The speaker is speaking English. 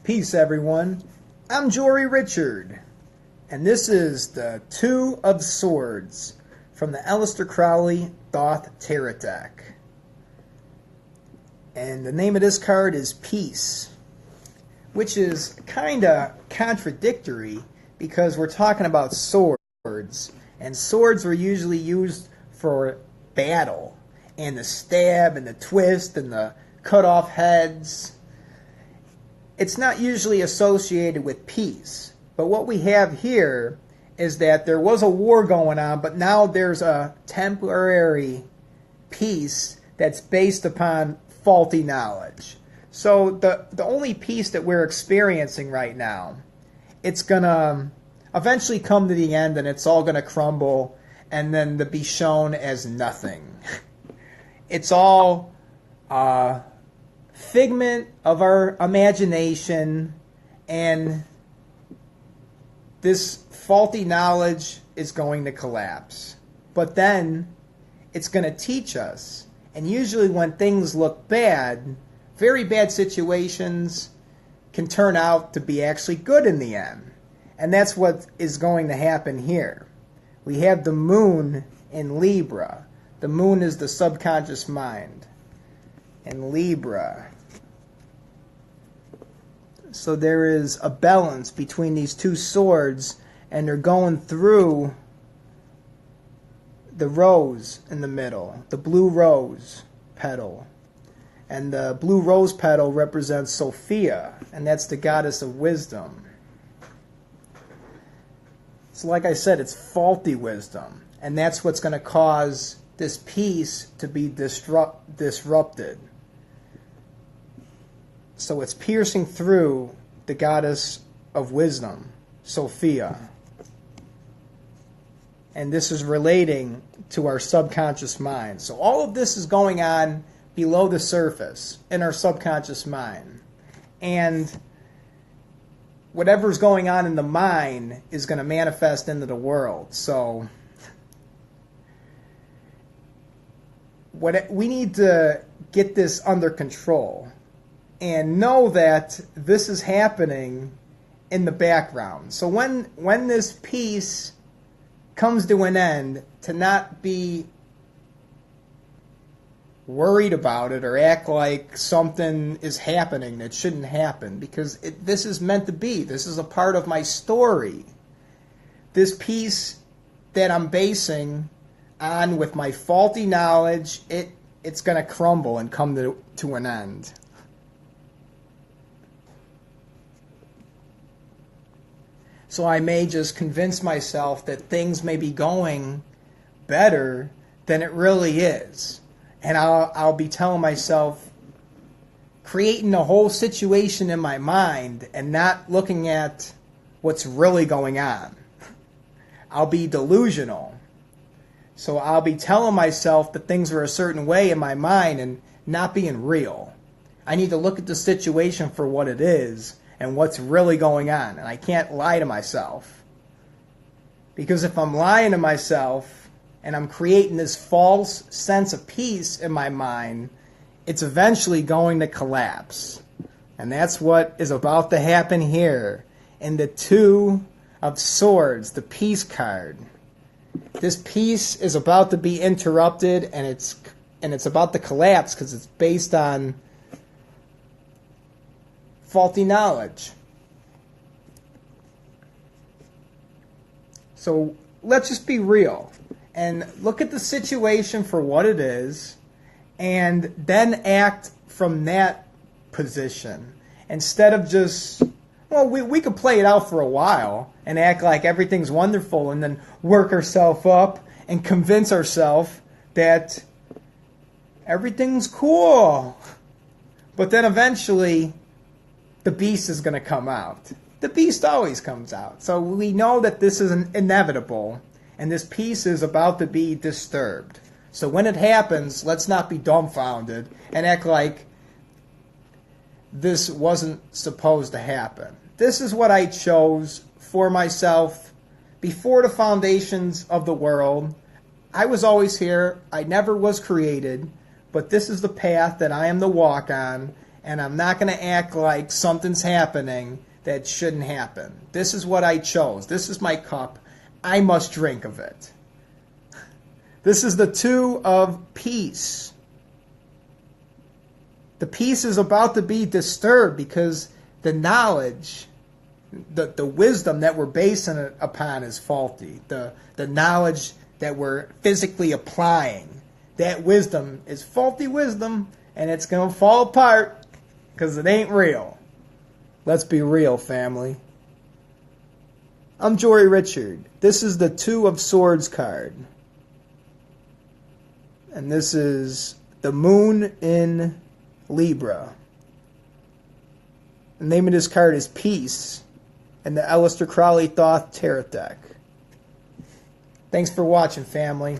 Peace, everyone. I'm Jori Richard, and this is the Two of Swords from the Aleister Crowley Thoth Tarot deck. And the name of this card is Peace, which is kind of contradictory because we're talking about swords, and swords are usually used for battle, and the stab and the twist and the cut off heads. It's not usually associated with peace. But what we have here is that there was a war going on, but now there's a temporary peace that's based upon faulty knowledge. So the only peace that we're experiencing right now, it's going to eventually come to the end and it's all going to crumble and then to be shown as nothing. It's all figment of our imagination, and this faulty knowledge is going to collapse. But then it's going to teach us. And usually when things look bad, very bad situations can turn out to be actually good in the end. And that's what is going to happen here. We have the moon in Libra. The moon is the subconscious mind in Libra. So there is a balance between these two swords, and they're going through the rose in the middle, the blue rose petal. And the blue rose petal represents Sophia, and that's the goddess of wisdom. So like I said, it's faulty wisdom, and that's what's going to cause this peace to be disrupted. So it's piercing through the goddess of wisdom, Sophia. And this is relating to our subconscious mind. So all of this is going on below the surface in our subconscious mind. And whatever's going on in the mind is going to manifest into the world. So we need to get this under control and know that this is happening in the background. So when this peace comes to an end, to not be worried about it or act like something is happening that shouldn't happen, because this is meant to be. This is a part of my story. This peace that I'm basing on with my faulty knowledge, it's going to crumble and come to an end. So I may just convince myself that things may be going better than it really is. And I'll be telling myself, creating a whole situation in my mind and not looking at what's really going on. I'll be delusional. So I'll be telling myself that things are a certain way in my mind and not being real. I need to look at the situation for what it is and what's really going on. And I can't lie to myself. Because if I'm lying to myself and I'm creating this false sense of peace in my mind, it's eventually going to collapse. And that's what is about to happen here in the Two of Swords, the Peace card. This peace is about to be interrupted, and it's about to collapse because it's based on faulty knowledge. So let's just be real and look at the situation for what it is, and then act from that position instead of just, well, we could play it out for a while and act like everything's wonderful and then work ourselves up and convince ourselves that everything's cool. But then eventually the beast is going to come out. The beast always comes out. So we know that this is inevitable, and this peace is about to be disturbed. So when it happens, let's not be dumbfounded and act like this wasn't supposed to happen. This is what I chose for myself before the foundations of the world. I was always here. I never was created, but this is the path that I am to walk on, and I'm not going to act like something's happening that shouldn't happen. This is what I chose. This is my cup. I must drink of it. This is the two of peace. The peace is about to be disturbed because the knowledge, the wisdom that we're basing it upon is faulty. The knowledge that we're physically applying, that wisdom is faulty wisdom, and it's going to fall apart because it ain't real. Let's be real, family. I'm Jory Richard. This is the Two of Swords card. And this is the moon in Libra. The name of this card is Peace, and the Aleister Crowley Thoth Tarot deck. Thanks for watching, family.